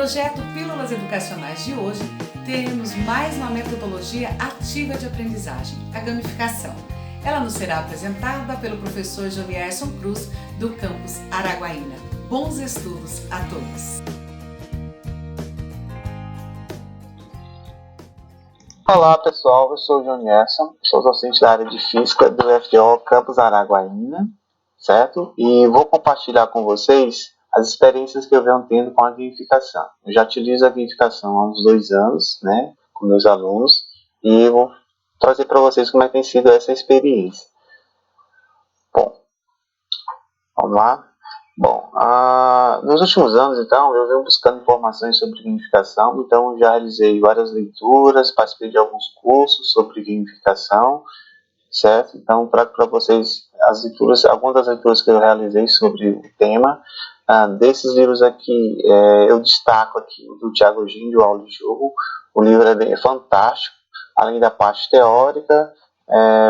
projeto Pílulas Educacionais de hoje, teremos mais uma metodologia ativa de aprendizagem, a gamificação. Ela nos será apresentada pelo professor Jonierson Cruz, do campus Araguaína. Bons estudos a todos! Olá pessoal, eu sou o Jonierson, sou docente da área de Física do FO Campus Araguaína, certo? E vou compartilhar com vocês as experiências que eu venho tendo com a gamificação. Eu já utilizo a gamificação há uns 2 anos, né, com meus alunos, e vou trazer para vocês como é que tem sido essa experiência. Bom, vamos lá. Bom, nos últimos anos, então, eu venho buscando informações sobre gamificação, então já realizei várias leituras, participei de alguns cursos sobre gamificação, certo? Então, trago para vocês as leituras, algumas das leituras que eu realizei sobre o tema. Desses livros aqui, eu destaco aqui o do Thiago Eugênio, Aula de Jogo. O livro é fantástico, além da parte teórica.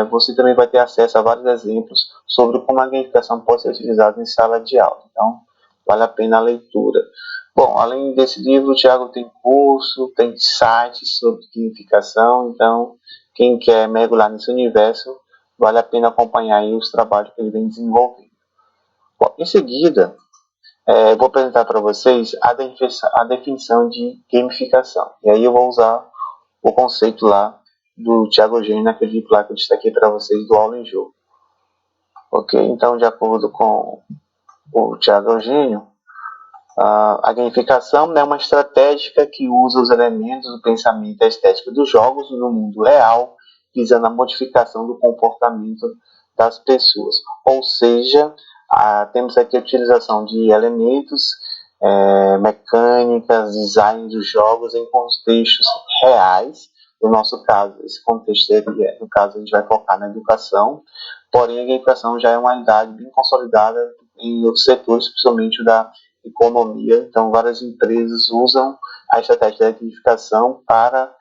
Você também vai ter acesso a vários exemplos sobre como a gamificação pode ser utilizada em sala de aula. Então, vale a pena a leitura. Bom, além desse livro, o Thiago tem curso, tem sites sobre gamificação. Então, quem quer mergulhar nesse universo, vale a pena acompanhar aí os trabalhos que ele vem desenvolvendo. Bom, em seguida, vou apresentar para vocês a definição de gamificação. E aí eu vou usar o conceito lá do Thiago Eugênio, naquele livro lá que eu destaquei para vocês do Aula em Jogo. Ok? Então, de acordo com o Thiago Eugênio, a gamificação é uma estratégia que usa os elementos do pensamento e a estética dos jogos no mundo real, visando a modificação do comportamento das pessoas. Ou seja, temos aqui a utilização de elementos, mecânicas, design dos jogos em contextos reais. No nosso caso, esse contexto seria, no caso, a gente vai focar na educação, porém a gamificação já é uma realidade bem consolidada em outros setores, principalmente da economia. Então, várias empresas usam a estratégia da gamificação para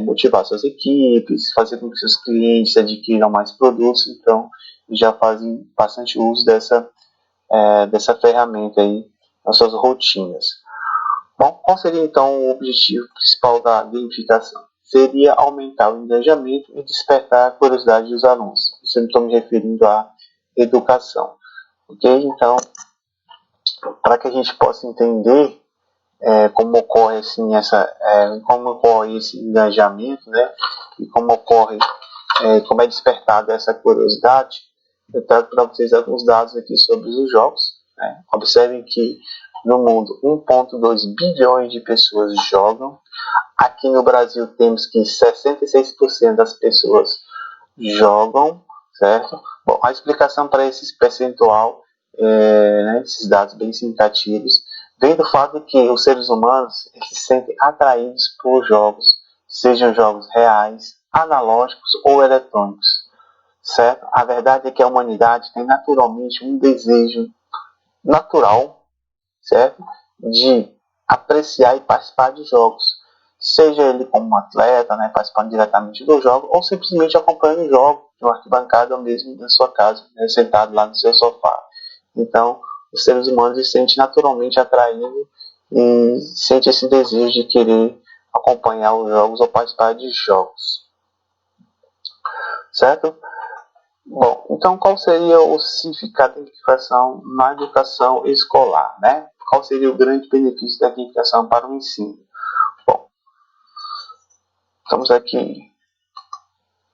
motivar suas equipes, fazer com que seus clientes adquiram mais produtos. Então, já fazem bastante uso dessa ferramenta aí nas suas rotinas. Bom, qual seria então o objetivo principal da gamificação? Seria aumentar o engajamento e despertar a curiosidade dos alunos. Isso eu estou me referindo à educação. Ok? Então, para que a gente possa entender como ocorre assim, como ocorre esse engajamento, né? E como é despertada essa curiosidade, eu trago para vocês alguns dados aqui sobre os jogos. Né? Observem que no mundo 1,2 bilhões de pessoas jogam. Aqui no Brasil temos que 66% das pessoas jogam, certo? Bom, a explicação para esse percentual, esses dados bem significativos, vem do fato que os seres humanos se sentem atraídos por jogos, sejam jogos reais, analógicos ou eletrônicos, certo? A verdade é que a humanidade tem naturalmente um desejo natural, certo? De apreciar e participar de jogos. Seja ele como um atleta, né, participando diretamente do jogo, ou simplesmente acompanhando o jogo de uma arquibancada ou mesmo na sua casa, né, sentado lá no seu sofá. Então, os seres humanos se sentem naturalmente atraídos e sentem esse desejo de querer acompanhar os jogos ou participar de jogos. Certo? Bom, então qual seria o significado da gamificação na educação escolar, né? Qual seria o grande benefício da gamificação para o ensino? Bom, estamos aqui.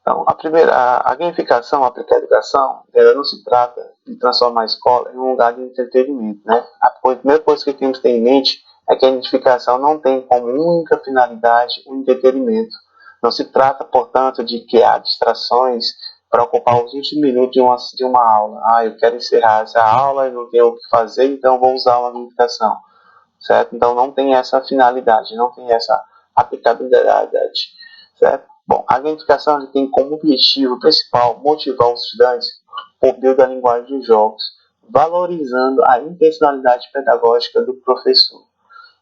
Então, a gamificação aplicada à educação, ela não se trata de transformar a escola em um lugar de entretenimento, né? A primeira coisa que temos que ter em mente é que a gamificação não tem como única finalidade o entretenimento. Não se trata, portanto, de criar distrações para ocupar os últimos minutos de uma aula. Eu quero encerrar essa aula e não tenho o que fazer, então vou usar uma gamificação, certo? Então não tem essa finalidade, não tem essa aplicabilidade, certo? Bom, a gamificação tem como objetivo principal motivar os estudantes por meio da linguagem dos jogos, valorizando a intencionalidade pedagógica do professor,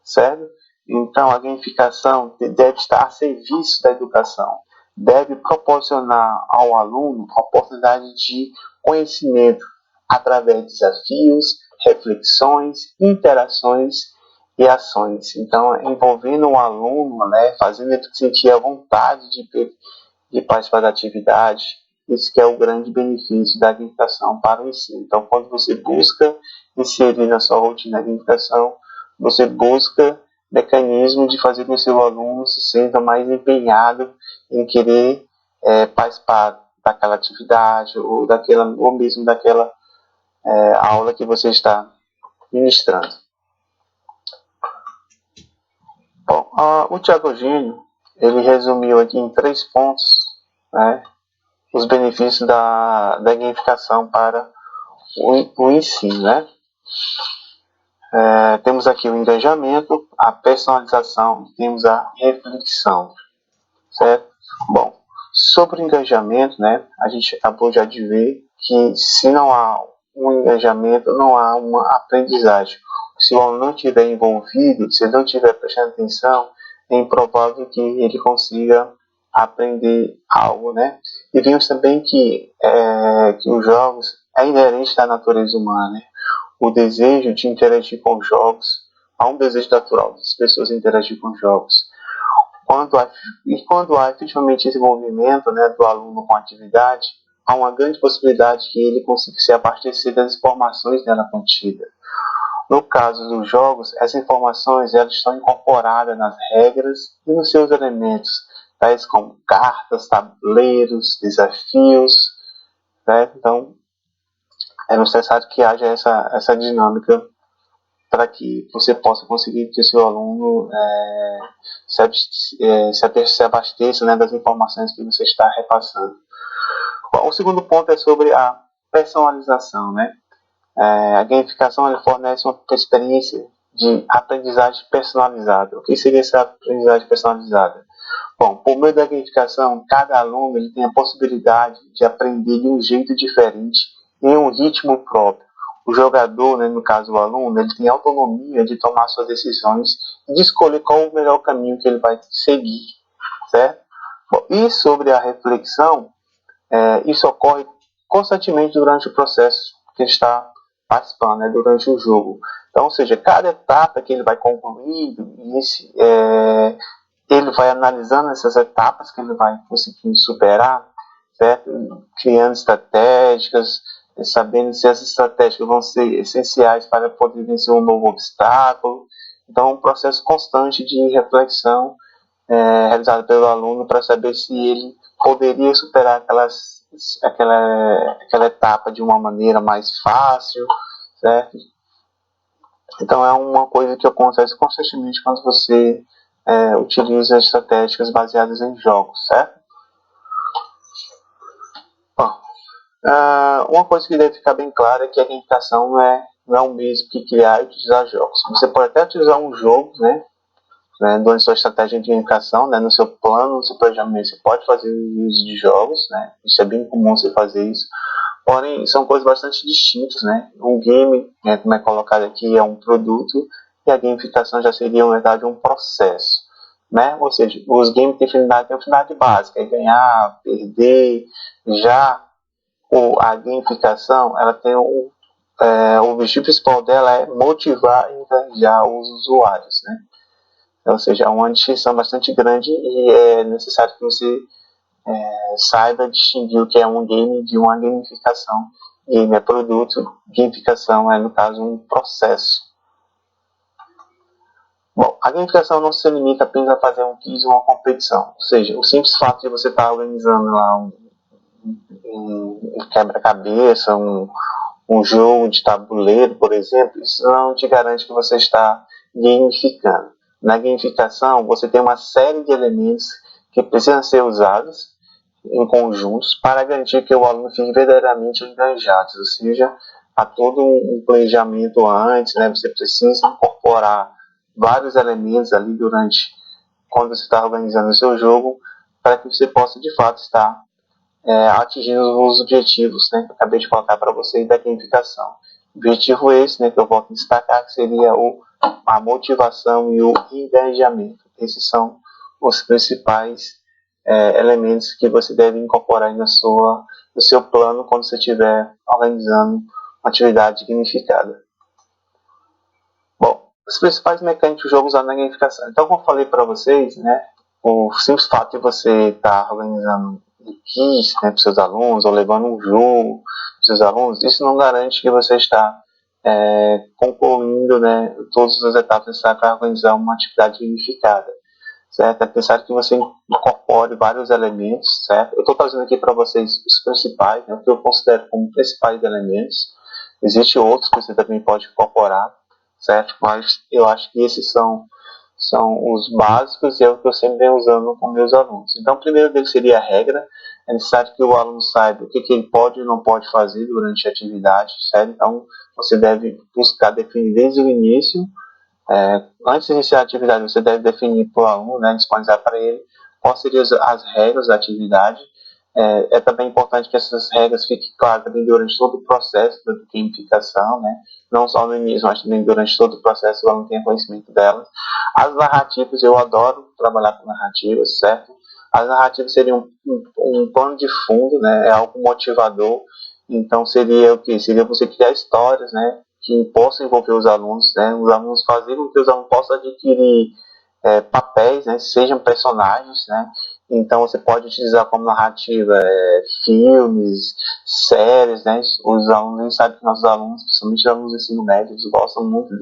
certo? Então, a gamificação deve estar a serviço da educação, deve proporcionar ao aluno a oportunidade de conhecimento através de desafios, reflexões, interações e ações. Então, envolvendo o aluno, né, fazendo ele sentir a vontade de participar da atividade, isso que é o grande benefício da gamificação para o ensino. Então, quando você busca inserir na sua rotina a gamificação, você busca mecanismo de fazer com que o seu aluno se sinta mais empenhado em querer participar daquela atividade ou mesmo daquela aula que você está ministrando. Bom, o Thiago Eugênio, ele resumiu aqui em 3 pontos, né, os benefícios da gamificação para o ensino, né? Temos aqui o engajamento, a personalização, temos a reflexão, certo? Bom, sobre o engajamento, né, a gente acabou já de ver que se não há um engajamento, não há uma aprendizagem. Se o aluno não estiver envolvido, se ele não estiver prestando atenção, é improvável que ele consiga aprender algo, né? E vimos também que os jogos é inerente da natureza humana, né? O desejo de interagir com os jogos, há um desejo natural das pessoas interagir com os jogos. Quando há efetivamente esse movimento, né, do aluno com a atividade, há uma grande possibilidade que ele consiga se abastecer das informações nela contidas. No caso dos jogos, essas informações elas estão incorporadas nas regras e nos seus elementos, tais como cartas, tabuleiros, desafios, certo? Então, é necessário que haja essa dinâmica para que você possa conseguir que o seu aluno se abasteça, né, das informações que você está repassando. Bom, o segundo ponto é sobre a personalização, né? A gamificação ela fornece uma experiência de aprendizagem personalizada. O que seria essa aprendizagem personalizada? Bom, por meio da gamificação, cada aluno ele tem a possibilidade de aprender de um jeito diferente, em um ritmo próprio. O jogador, né, no caso o aluno, ele tem autonomia de tomar suas decisões e de escolher qual o melhor caminho que ele vai seguir, certo? Bom, e sobre a reflexão, isso ocorre constantemente durante o processo que ele está participando, né, durante o jogo. Então, ou seja, cada etapa que ele vai concluindo, ele vai analisando essas etapas que ele vai conseguindo superar, certo? Criando estratégias, sabendo se essas estratégias vão ser essenciais para poder vencer um novo obstáculo. Então, é um processo constante de reflexão realizado pelo aluno para saber se ele poderia superar aquela etapa de uma maneira mais fácil, certo? Então, é uma coisa que acontece constantemente quando você utiliza estratégias baseadas em jogos, certo? Bom, uma coisa que deve ficar bem clara é que a gamificação não é o mesmo que criar e utilizar jogos. Você pode até utilizar um jogo, né, durante sua estratégia de gamificação, né, no seu plano, no seu planejamento, você pode fazer uso de jogos, né, isso é bem comum você fazer isso, porém são coisas bastante distintas, né, um game, como é colocado aqui, é um produto, e a gamificação já seria, na verdade, um processo, né, ou seja, os games têm uma finalidade básica, é ganhar, perder, já a gamificação, ela tem o objetivo principal dela é motivar e engajar os usuários, né? Ou seja, há uma distinção bastante grande e é necessário que você saiba distinguir o que é um game de uma gamificação. Game é produto, gamificação é, no caso, um processo. Bom, a gamificação não se limita apenas a fazer um quiz ou uma competição. Ou seja, o simples fato de você estar organizando lá um quebra-cabeça, um jogo de tabuleiro, por exemplo, isso não te garante que você está gamificando. Na gamificação, você tem uma série de elementos que precisam ser usados em conjuntos para garantir que o aluno fique verdadeiramente engajado, ou seja, há todo um planejamento antes, né? Você precisa incorporar vários elementos ali quando você está organizando o seu jogo para que você possa de fato estar atingindo os objetivos, né, que eu acabei de colocar para vocês da gamificação. Objetivo esse, né, que eu volto a destacar, que seria a motivação e o engajamento. Esses são os principais elementos que você deve incorporar no seu plano quando você estiver organizando uma atividade gamificada. Bom, as principais mecânicas do jogo usando a gamificação. Então, como eu falei para vocês, né, o simples fato de você estar organizando kits, né, para seus alunos, ou levando um jogo para seus alunos, isso não garante que você está concluindo, né, todas as etapas necessárias para organizar uma atividade gamificada, certo? É necessário que você incorpore vários elementos, certo? Eu estou trazendo aqui para vocês os principais, né, o que eu considero como principais elementos. Existem outros que você também pode incorporar, certo? Mas eu acho que esses são os básicos e é o que eu sempre venho usando com meus alunos. Então, o primeiro deles seria a regra. É necessário que o aluno saiba o que ele pode e não pode fazer durante a atividade, certo? Então, você deve buscar definir desde o início. Antes de iniciar a atividade, você deve definir para o aluno, né, disponibilizar para ele quais seriam as regras da atividade. É também importante que essas regras fiquem claras também durante todo o processo da gamificação, né? Não só no início, mas também durante todo o processo o aluno tenha conhecimento delas. As narrativas, eu adoro trabalhar com narrativas, certo? As narrativas seriam um plano de fundo, né? É algo motivador. Então seria o que? Seria você criar histórias, né, que possam envolver os alunos, né? Os alunos fazerem com que os alunos possam adquirir papéis, né, sejam personagens, né? Então você pode utilizar como narrativa filmes, séries, né? Os alunos, a gente sabe que nossos alunos, principalmente os alunos do ensino médio, eles gostam muito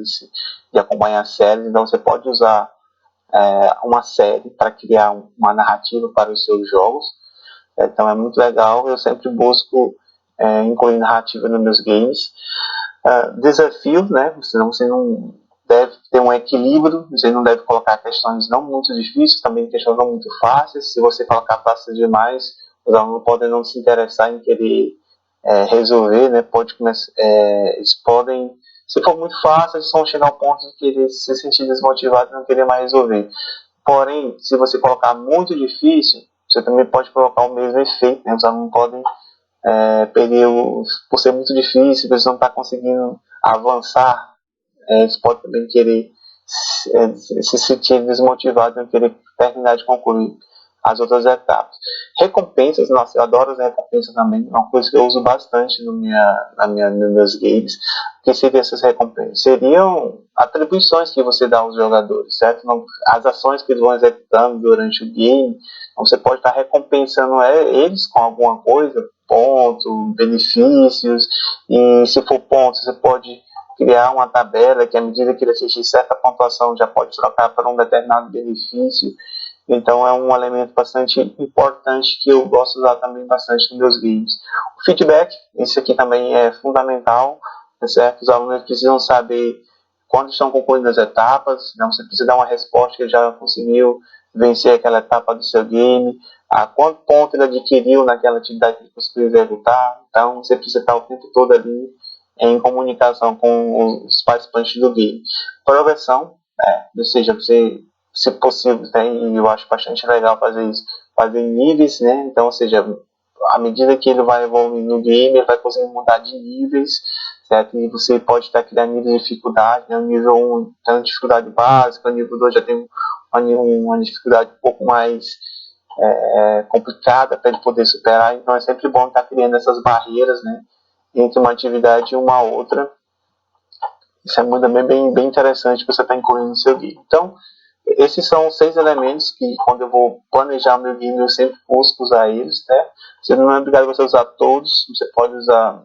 de acompanhar séries, então você pode usar uma série para criar uma narrativa para os seus jogos. Então é muito legal, eu sempre busco incluir narrativa nos meus games. Desafios, né? Senão você não deve ter um equilíbrio, você não deve colocar questões não muito difíceis, também questões não muito fáceis. Se você colocar fácil demais, os alunos podem não se interessar em querer resolver, né? Eles podem, se for muito fácil, eles vão chegar ao ponto de querer se sentir desmotivados e não querer mais resolver. Porém, se você colocar muito difícil, você também pode colocar o mesmo efeito, né? Os alunos podem perder por ser muito difícil, eles não estão conseguindo avançar, eles podem também querer se sentir desmotivados, não querer terminar de concluir as outras etapas. Recompensas, nossa, eu adoro as recompensas também, é uma coisa que eu uso bastante nos meus games. O que seriam essas recompensas? Seriam atribuições que você dá aos jogadores, certo? As ações que eles vão executando durante o game, então você pode estar recompensando eles com alguma coisa, pontos, benefícios, e se for pontos, você pode criar uma tabela que à medida que ele atingir certa pontuação já pode trocar para um determinado benefício. Então é um elemento bastante importante que eu gosto de usar também bastante nos meus games. O feedback, isso aqui também é fundamental, certo? Os alunos precisam saber quando estão concluindo as etapas, então você precisa dar uma resposta que ele já conseguiu vencer aquela etapa do seu game, a quanto ponto ele adquiriu naquela atividade que ele conseguiu executar. Então você precisa estar o tempo todo ali em comunicação com os participantes do game. Progressão, ou seja, você, se possível, e eu acho bastante legal fazer isso, fazer níveis, né? Então, ou seja, à medida que ele vai evoluindo no game, ele vai conseguindo mudar de níveis, certo? E você pode estar criando níveis de dificuldade, né? O nível 1 tem uma dificuldade básica, o nível 2 já tem uma dificuldade um pouco mais complicada para ele poder superar, então é sempre bom estar criando essas barreiras, né, entre uma atividade e uma outra. Isso é muito bem interessante que você está incluindo no seu guia. Então, esses são 6 elementos que, quando eu vou planejar o meu game, eu sempre busco usar eles, né? Você não é obrigado a você usar todos, você pode usar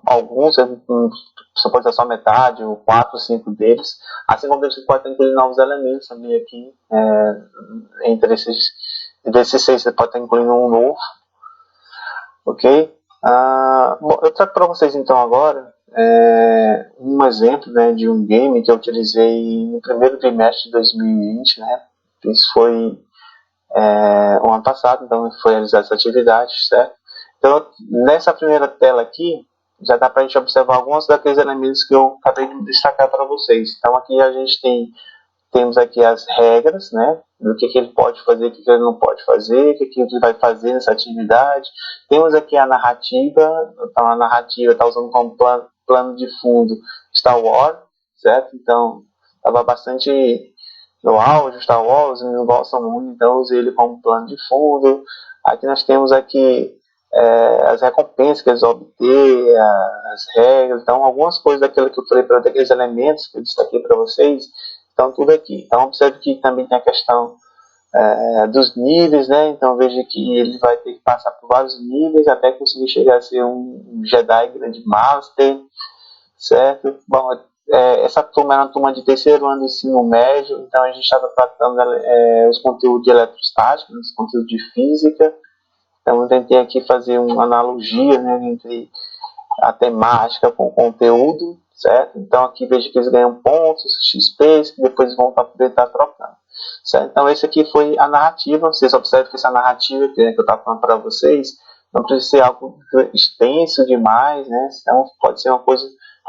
alguns, você pode usar só metade, ou 4 ou 5 deles, assim como você pode incluir novos elementos também aqui, entre esses 6 você pode estar incluindo um novo, ok? Bom, eu trago para vocês então agora um exemplo, né, de um game que eu utilizei no primeiro trimestre de 2020, né? Isso foi o ano passado, então foi realizar essa atividade, certo? Então, nessa primeira tela aqui, já dá para a gente observar alguns daqueles elementos que eu acabei de destacar para vocês. Então, aqui a gente temos aqui as regras, né, do que ele pode fazer, o que ele não pode fazer, o que ele vai fazer nessa atividade. Temos aqui a narrativa, então a narrativa está usando como plano de fundo Star Wars, certo? Então, estava bastante no auge, Star Wars, eles gostam muito, então eu usei ele como plano de fundo. Aqui nós temos aqui as recompensas que eles vão obter, as regras, então algumas coisas daquilo que eu falei para daqueles elementos que eu destaquei para vocês, estão tudo aqui. Então observe que também tem a questão dos níveis, né? Então veja que ele vai ter que passar por vários níveis até conseguir chegar a ser um Jedi Grande Master, certo? Bom, essa turma era uma turma de terceiro ano de ensino médio, então a gente estava tratando os conteúdos de eletrostática, os conteúdos de física. Então eu tentei aqui fazer uma analogia, né, entre a temática com o conteúdo, certo? Então aqui veja que eles ganham pontos, XP, que depois vão poder estar trocando. Certo? Então esse aqui foi a narrativa. Vocês observam que essa narrativa que eu estava falando para vocês não precisa ser algo extenso demais, né? Então pode ser uma coisa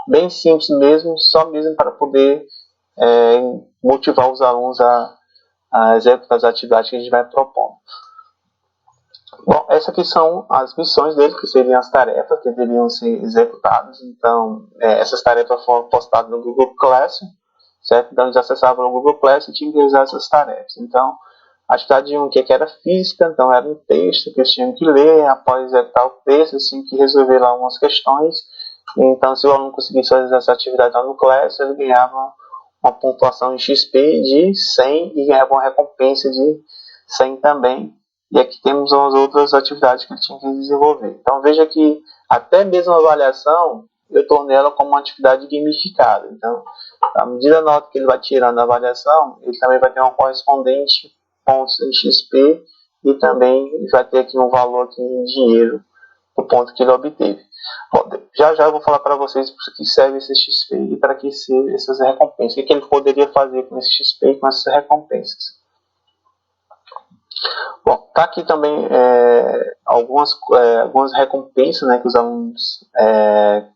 bem simples mesmo, só mesmo para poder motivar os alunos a executar as atividades que a gente vai propondo. Bom, essas aqui são as missões dele, que seriam as tarefas que deveriam ser executadas. Então, essas tarefas foram postadas no Google Classroom, certo? Então, eles acessavam o Google Classroom e tinham que realizar essas tarefas. Então, a atividade 1, que era física, então era um texto que eles tinham que ler, após executar o texto, eles tinham que resolver lá algumas questões. Então, se o aluno conseguisse fazer essa atividade lá no Classroom, ele ganhava uma pontuação em XP de 100 e ganhava uma recompensa de 100 também. E aqui temos as outras atividades que ele tinha que desenvolver. Então veja que até mesmo a avaliação, eu tornei ela como uma atividade gamificada. Então, à medida da nota que ele vai tirando na avaliação, ele também vai ter uma correspondente pontos em XP e também vai ter aqui um valor aqui em dinheiro do ponto que ele obteve. Bom, já eu vou falar para vocês para que serve esse XP e para que serve essas recompensas. O que ele poderia fazer com esse XP e com essas recompensas. Bom, tá aqui também algumas recompensas, né, que os alunos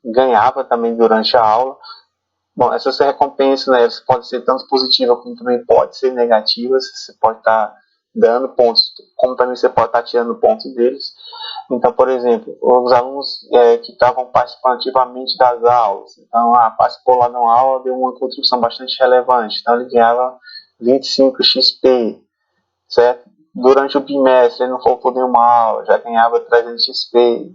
ganhavam também durante a aula. Bom, essas recompensas, né, podem ser tanto positivas como também podem ser negativas. Você pode estar dando pontos, como também você pode estar tirando pontos deles. Então, por exemplo, os alunos que estavam participando ativamente das aulas, então, participou lá numa aula, deu uma contribuição bastante relevante, então ele ganhava 25 XP, certo? Durante o bimestre, ele não faltou nenhuma aula, já ganhava 300 XP.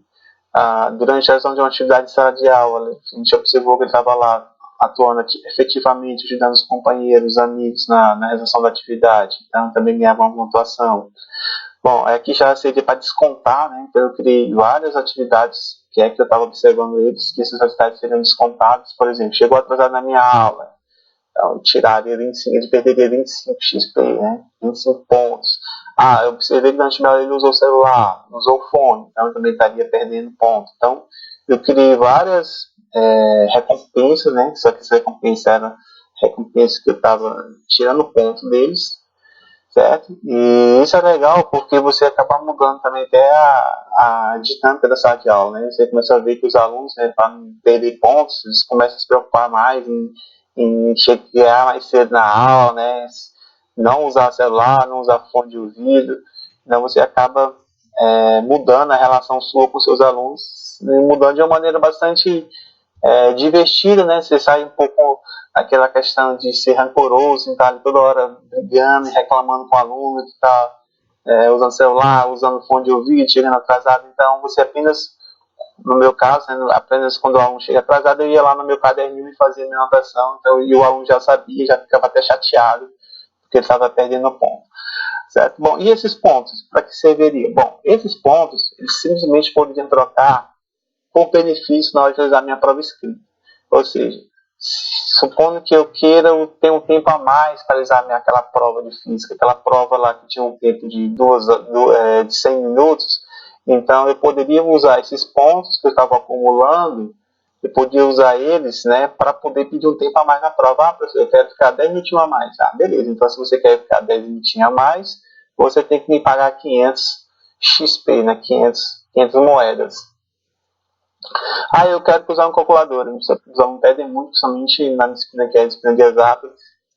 Durante a realização de uma atividade de sala de aula, a gente observou que ele estava lá atuando efetivamente, ajudando os companheiros, os amigos na realização da atividade. Então, também ganhava uma pontuação. Bom, aqui já seria para descontar, né? Então, eu criei várias atividades que eu estava observando eles, que essas atividades seriam descontadas. Por exemplo, chegou atrasado na minha aula, então, tiraria 25, ele perderia 25 XP, né? 25 pontos. Eu observei que durante a aula ele usou o celular, usou o fone, então eu também estaria perdendo ponto. Então, eu criei várias recompensas, né? Só que essa recompensa era recompensa que eu estava tirando ponto deles, certo? E isso é legal porque você acaba mudando também até a dinâmica da sala de aula, né? Você começa a ver que os alunos, né, para não perder pontos, eles começam a se preocupar mais em chegar mais cedo na aula, né? Não usar celular, não usar fone de ouvido. Então você acaba mudando a relação sua com seus alunos, mudando de uma maneira bastante divertida, né? Você sai um pouco daquela questão de ser rancoroso, estar ali toda hora brigando e reclamando com o aluno que está usando celular, usando fone de ouvido, chegando atrasado. Então você apenas, no meu caso, né, apenas quando o aluno chega atrasado, eu ia lá no meu caderninho e fazia minha anotação. Então, e o aluno já sabia, já ficava até chateado, porque ele estava perdendo ponto. Certo? Bom, e esses pontos, para que serviria? Bom, esses pontos, eles simplesmente poderiam trocar por benefício na hora de realizar minha prova escrita. Ou seja, supondo que eu queira ter um tempo a mais para realizar aquela prova de física, aquela prova lá que tinha um tempo de 100 minutos, então eu poderia usar esses pontos que eu estava acumulando, eu podia usar eles, né, para poder pedir um tempo a mais na prova. Professor, eu quero ficar 10 minutinhos a mais. Beleza, então se você quer ficar 10 minutinhos a mais, você tem que me pagar 500 XP, né, 500 moedas. Eu quero usar um calculador. Os alunos pedem muito, principalmente na disciplina que é a disciplina de exato.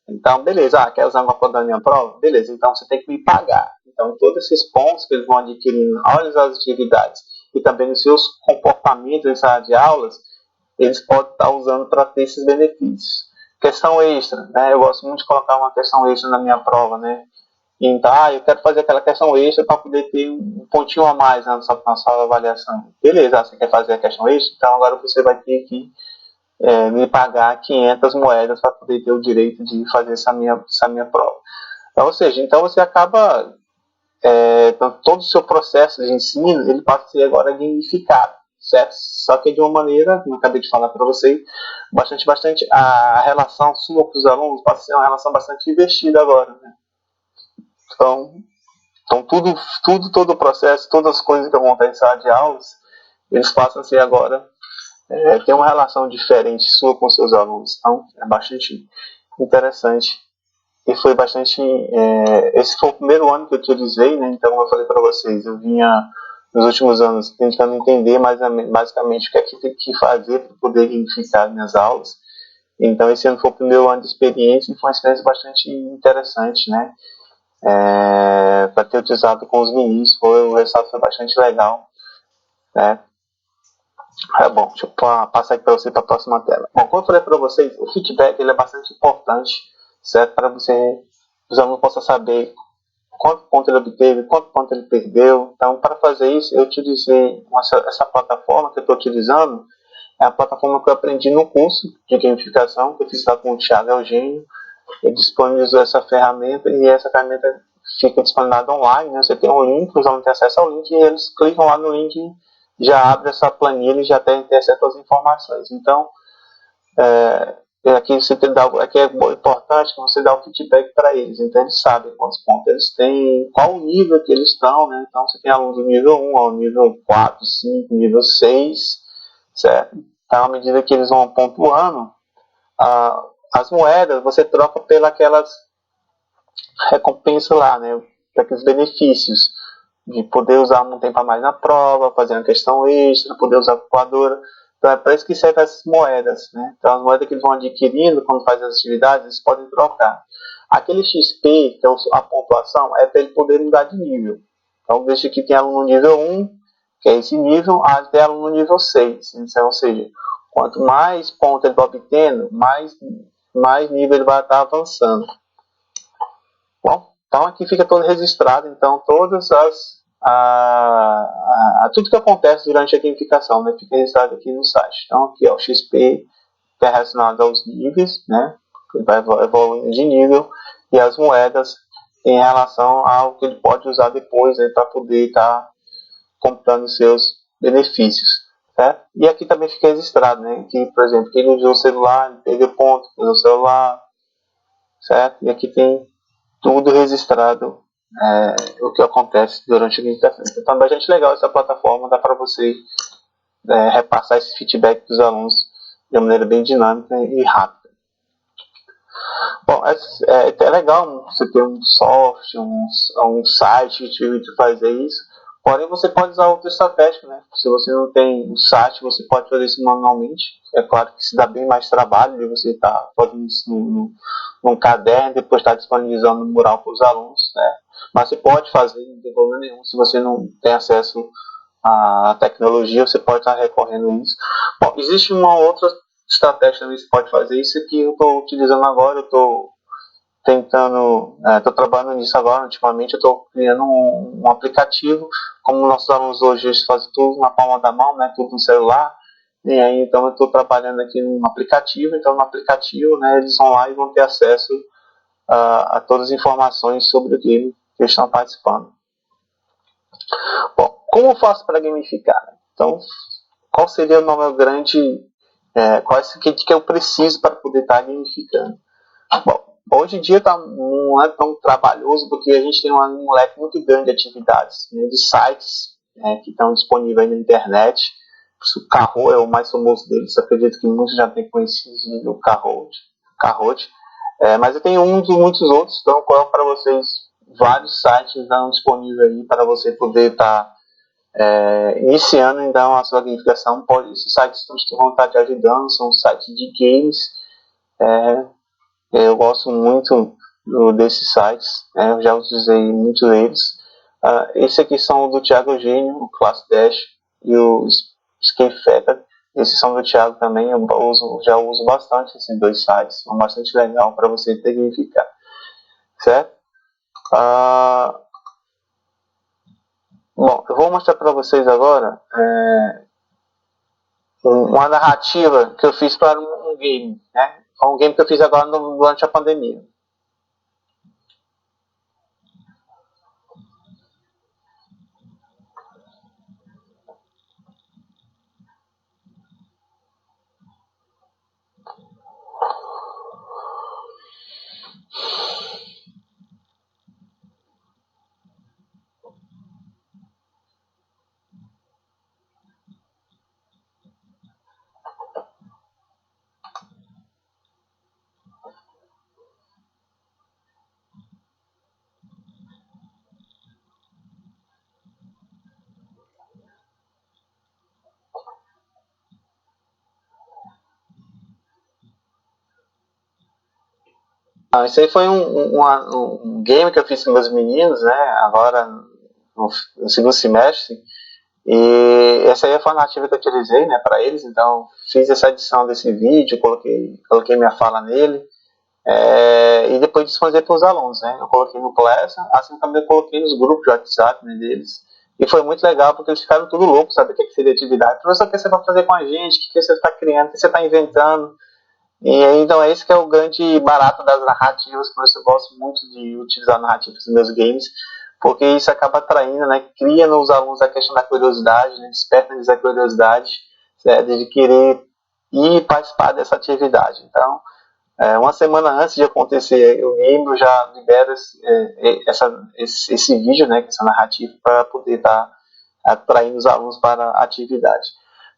Então, beleza, quer usar um calculador na minha prova? Beleza, então você tem que me pagar. Então, todos esses pontos que eles vão adquirindo ao realizar as atividades e também nos seus comportamentos em sala de aulas, eles podem estar usando para ter esses benefícios. Questão extra, né? Eu gosto muito de colocar uma questão extra na minha prova, né? Então, eu quero fazer aquela questão extra para poder ter um pontinho a mais na sua avaliação. Beleza, você quer fazer a questão extra? Então agora você vai ter que me pagar 500 moedas para poder ter o direito de fazer essa minha prova. Então, ou seja, então você acaba, todo o seu processo de ensino, ele passa a ser agora gamificado, certo? Só que de uma maneira, como eu acabei de falar para vocês, bastante, a relação sua com os alunos passa a ser uma relação bastante investida agora, né? Então todo o processo, todas as coisas que acontecem em sala de aulas, eles passam a ser agora, ter uma relação diferente sua com seus alunos. Então, é bastante interessante. E foi bastante. Esse foi o primeiro ano que eu utilizei, né? Então, como eu falei para vocês, eu vinha nos últimos anos tentando entender basicamente o que é que tem que fazer para poder gamificar minhas aulas. Então, esse ano foi o primeiro ano de experiência e foi uma experiência bastante interessante, né? Para ter utilizado com os meninos, o resultado foi bastante legal, né? Bom, deixa eu passar aqui para você para a próxima tela. Bom, como eu falei para vocês, o feedback ele é bastante importante, certo? Para os alunos possam saber quanto ponto ele obteve, quanto ponto ele perdeu. Então, para fazer isso, eu utilizei essa plataforma que eu estou utilizando, é a plataforma que eu aprendi no curso de gamificação, que eu fiz lá com o Thiago Eugênio. Ele disponibilizou essa ferramenta e essa ferramenta fica disponibilizada online, né? Você tem um link, os alunos têm acesso ao link e eles clicam lá no link, já abre essa planilha e já tem acesso às informações. Então, aqui aqui é importante que você dá o feedback para eles, então eles sabem quantos pontos eles têm, qual o nível que eles estão, né? Então você tem alunos do nível 1 ao nível 4, 5, nível 6, certo? Então, à medida que eles vão pontuando, as moedas você troca pelas recompensas lá, né? Aqueles benefícios de poder usar um tempo a mais na prova, fazer uma questão extra, poder usar a calculadora. Então é para isso que servem essas moedas, né? Então as moedas que eles vão adquirindo quando fazem as atividades, eles podem trocar. Aquele XP, que é a pontuação, é para ele poder mudar de nível. Então veja que tem aluno nível 1, que é esse nível, até aluno nível 6. Então, ou seja, quanto mais pontos ele vai obtendo, mais nível ele vai estar avançando. Bom, então aqui fica todo registrado, então todas tudo que acontece durante a gamificação, né, fica registrado aqui no site. Então aqui o XP que é relacionado aos níveis, né, ele vai evoluindo de nível, e as moedas em relação ao que ele pode usar depois, né, para poder estar comprando seus benefícios. Certo? E aqui também fica registrado, né, que, por exemplo, quem usou o celular, ele perdeu ponto, usou o celular, certo? E aqui tem tudo registrado, o que acontece durante a gamificação. Então é bastante legal essa plataforma, dá para você repassar esse feedback dos alunos de uma maneira bem dinâmica e rápida. Bom, é legal você ter um software, um site que te permite fazer isso, porém você pode usar outra estratégia, né? Se você não tem um site, você pode fazer isso manualmente. É claro que se dá bem mais trabalho de você estar fazendo isso num caderno e depois estar disponibilizando no mural para os alunos, né? Mas você pode fazer, não tem problema nenhum. Se você não tem acesso à tecnologia, você pode estar recorrendo a isso. Bom, existe uma outra estratégia também que você pode fazer. Isso que eu estou utilizando agora, eu estou tentando, estou trabalhando nisso agora. Ultimamente eu estou criando um aplicativo, como nossos alunos hoje fazem tudo na palma da mão, né, tudo no celular. E aí, então, eu estou trabalhando aqui num aplicativo. Então, no aplicativo, né, eles vão lá e vão ter acesso a todas as informações sobre o game que eles estão participando. Bom, como eu faço para gamificar? Então, qual seria o meu grande... qual é o que eu preciso para poder estar gamificando? Bom, hoje em dia não é tão trabalhoso, porque a gente tem um leque muito grande de atividades, né, de sites que estão disponíveis na internet. O Kahoot é o mais famoso deles, acredito que muitos já têm conhecido o Kahoot. Mas eu tenho muitos outros, então eu coloco para vocês vários sites que estão disponíveis aí para você poder estar iniciando então a sua gamificação. Esses sites vão estar te ajudando, são sites de games. Eu gosto muito desses sites, eu já utilizei muitos deles. Esses aqui são do Thiago Eugênio, o Class Dash e o Skate. Esses são do Thiago também, eu já uso bastante esses dois sites, são bastante legal para você ter que gamificar, certo? Bom, eu vou mostrar para vocês agora uma narrativa que eu fiz para um game, né? Um game que eu fiz agora durante a pandemia. Esse aí foi um game que eu fiz com meus meninos, né? Agora no segundo semestre. E essa aí foi a narrativa que eu utilizei, né, para eles. Então fiz essa edição desse vídeo, coloquei minha fala nele. E depois disponibilizei para os alunos, né? Eu coloquei no Class, assim também eu coloquei nos grupos de WhatsApp, né, deles. E foi muito legal porque eles ficaram tudo loucos, sabe o que seria atividade. Professor, o que você vai fazer com a gente? O que você está criando? O que você está inventando? E aí, então, esse que é o grande barato das narrativas, por isso eu gosto muito de utilizar narrativas nos meus games, porque isso acaba atraindo, né, cria nos alunos a questão da curiosidade, né, desperta neles a curiosidade, certo, de querer ir participar dessa atividade. Então, uma semana antes de acontecer o game, eu já libero esse vídeo, né, essa narrativa, para poder estar atraindo os alunos para a atividade.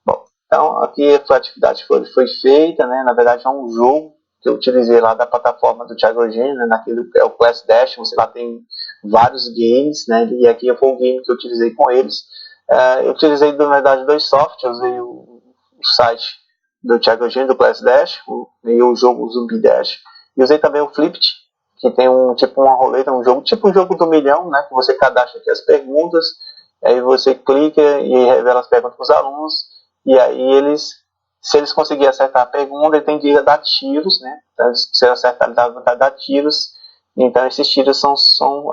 Bom, então aqui a atividade foi feita, né, na verdade é um jogo que eu utilizei lá da plataforma do Thiago Eugênio, né, naquele é o Class Dash, você lá tem vários games, né, e aqui foi o game que eu utilizei com eles. Eu utilizei, na verdade, dois softwares, eu usei o site do Thiago Eugênio, do Class Dash, e o jogo Zumbi Dash. E usei também o Flipped, que tem tipo uma roleta, um jogo tipo o jogo do milhão, né, que você cadastra aqui as perguntas, aí você clica e revela as perguntas para os alunos, e aí se eles conseguirem acertar a pergunta, ele tem direito a dar tiros, né? Então, se ele acertar, ele dá vontade de dar tiros. Então, esses tiros são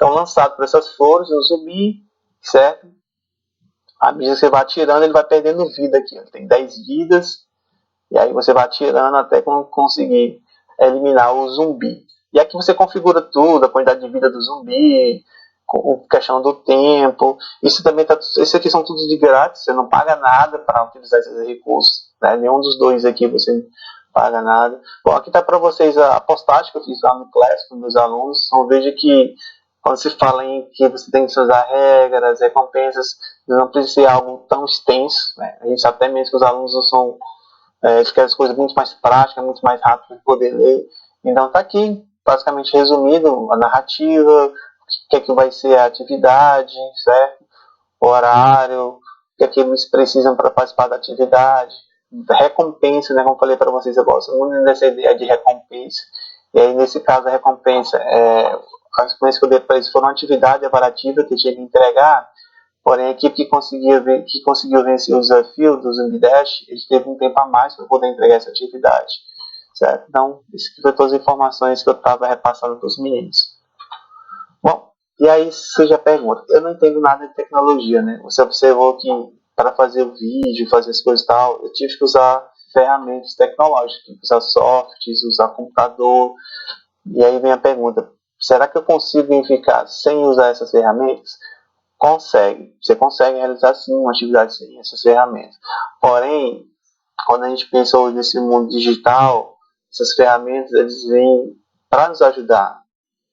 lançados por essas flores, no zumbi, certo? À medida que você vai atirando, ele vai perdendo vida aqui. Ele tem 10 vidas, e aí você vai atirando até conseguir eliminar o zumbi. E aqui você configura tudo, a quantidade de vida do zumbi, a questão do tempo. Isso aqui são todos de grátis, você não paga nada para utilizar esses recursos. Né? Nenhum dos dois aqui você paga nada. Bom, aqui está para vocês a postagem que eu fiz lá no Class com meus alunos. Então veja que quando se fala em que você tem que usar regras, recompensas, não precisa ser algo tão extenso. Né? A gente sabe até mesmo que os alunos não são eles querem as coisas muito mais práticas, muito mais rápidas de poder ler. Então está aqui, basicamente resumido, a narrativa, o que é que vai ser a atividade, certo? O horário, o que é que eles precisam para participar da atividade, recompensa, né? Como eu falei para vocês, eu gosto muito dessa ideia de recompensa. E aí, nesse caso, a recompensa, a recompensa que eu dei para eles foi uma atividade avaliativa que eu tinha que entregar. Porém, a equipe que conseguiu vencer o desafio do Zumbi Dash, ele teve um tempo a mais para poder entregar essa atividade. Certo? Então, isso aqui foi todas as informações que eu estava repassando para os meninos. Bom, e aí você já pergunta, eu não entendo nada de tecnologia, né? Você observou que para fazer o vídeo, fazer as coisas e tal, eu tive que usar ferramentas tecnológicas, tive que usar softwares, usar computador. E aí vem a pergunta, será que eu consigo verificar sem usar essas ferramentas? Consegue. Você consegue realizar sim uma atividade sem essas ferramentas. Porém, quando a gente pensa hoje nesse mundo digital, essas ferramentas eles vêm para nos ajudar,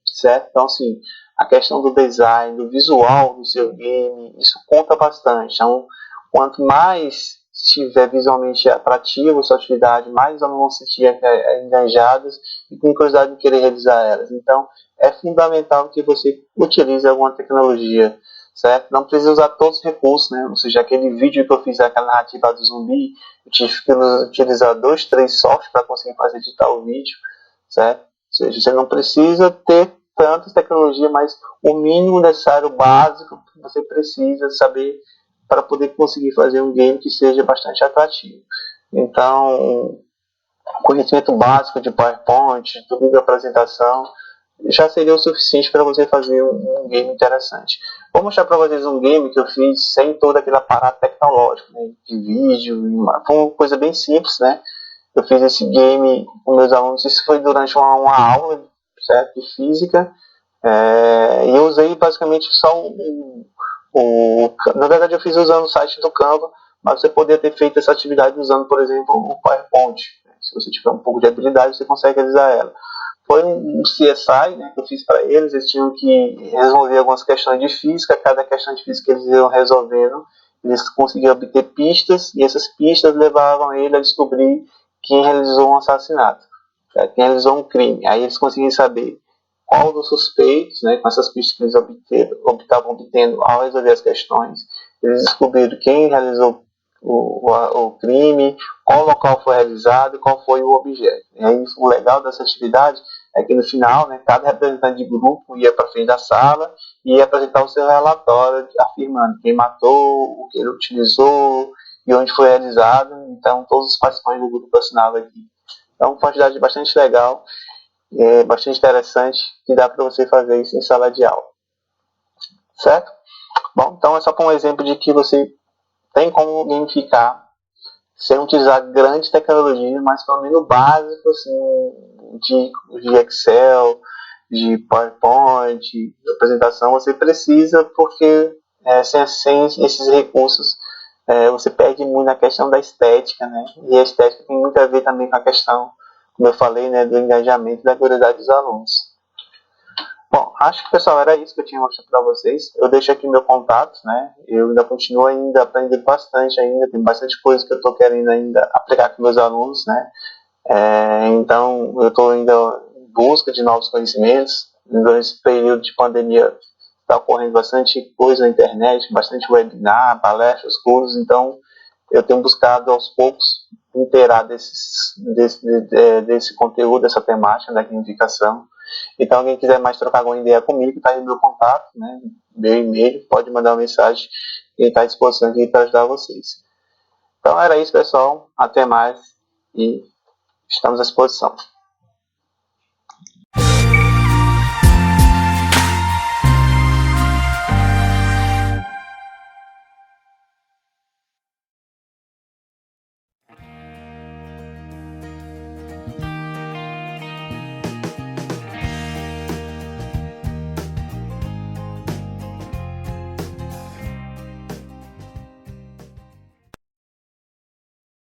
certo? Então, assim, a questão do design, do visual do seu game, isso conta bastante. Então, quanto mais estiver visualmente atrativo a sua atividade, mais os alunos vão se sentir engajados e com curiosidade de querer realizar elas. Então, é fundamental que você utilize alguma tecnologia, certo? Não precisa usar todos os recursos, né? Ou seja, aquele vídeo que eu fiz, aquela narrativa do zumbi, eu tive que utilizar 2, 3 softwares para conseguir fazer editar o vídeo, certo? Ou seja, você não precisa ter tantas tecnologias, mas o mínimo necessário, básico, que você precisa saber para poder conseguir fazer um game que seja bastante atrativo. Então, conhecimento básico de PowerPoint, tudo de apresentação, já seria o suficiente para você fazer um game interessante. Vou mostrar para vocês um game que eu fiz sem todo aquele aparato tecnológico, né, de vídeo. Foi uma coisa bem simples, né? Eu fiz esse game com meus alunos, isso foi durante uma aula, certo, de física, e eu usei basicamente só na verdade eu fiz usando o site do Canva, mas você poderia ter feito essa atividade usando, por exemplo, o PowerPoint. Se você tiver um pouco de habilidade, você consegue realizar ela. Foi um CSI, né, que eu fiz para eles. Eles tinham que resolver algumas questões de física. Cada questão de física que eles iam resolvendo, eles conseguiam obter pistas, e essas pistas levavam ele a descobrir quem realizou um assassinato, quem realizou um crime. Aí eles conseguiam saber qual dos suspeitos, né, com essas pistas que eles estavam obtendo ao resolver as questões. Eles descobriram quem realizou o crime, qual local foi realizado e qual foi o objeto. E aí, o legal dessa atividade é que no final, né, cada representante de grupo ia para frente da sala e ia apresentar o seu relatório afirmando quem matou, o que ele utilizou e onde foi realizado. Então todos os participantes do grupo assinavam aqui. Então uma atividade bastante legal, bastante interessante, que dá para você fazer isso em sala de aula. Certo? Bom, então é só para um exemplo de que você tem como gamificar sem utilizar grandes tecnologias, mas pelo menos o básico assim, de Excel, de PowerPoint, de apresentação, você precisa, porque sem esses recursos você perde muito na questão da estética, né? E a estética tem muito a ver também com a questão, como eu falei, né, do engajamento e da curiosidade dos alunos. Bom, acho que, pessoal, era isso que eu tinha mostrado para vocês. Eu deixo aqui meu contato, né? Eu ainda continuo ainda aprendendo bastante ainda, tem bastante coisa que eu estou querendo ainda aplicar com meus alunos, né? Então, eu estou ainda em busca de novos conhecimentos. Nesse período de pandemia está ocorrendo bastante coisa na internet, bastante webinar, palestras, cursos. Então, eu tenho buscado aos poucos inteirar desse conteúdo, dessa temática da gamificação. Então, alguém quiser mais trocar alguma ideia comigo, está aí meu contato, né? Meu e-mail, pode mandar uma mensagem e está à disposição aqui para ajudar vocês. Então, era isso, pessoal. Até mais e estamos à disposição.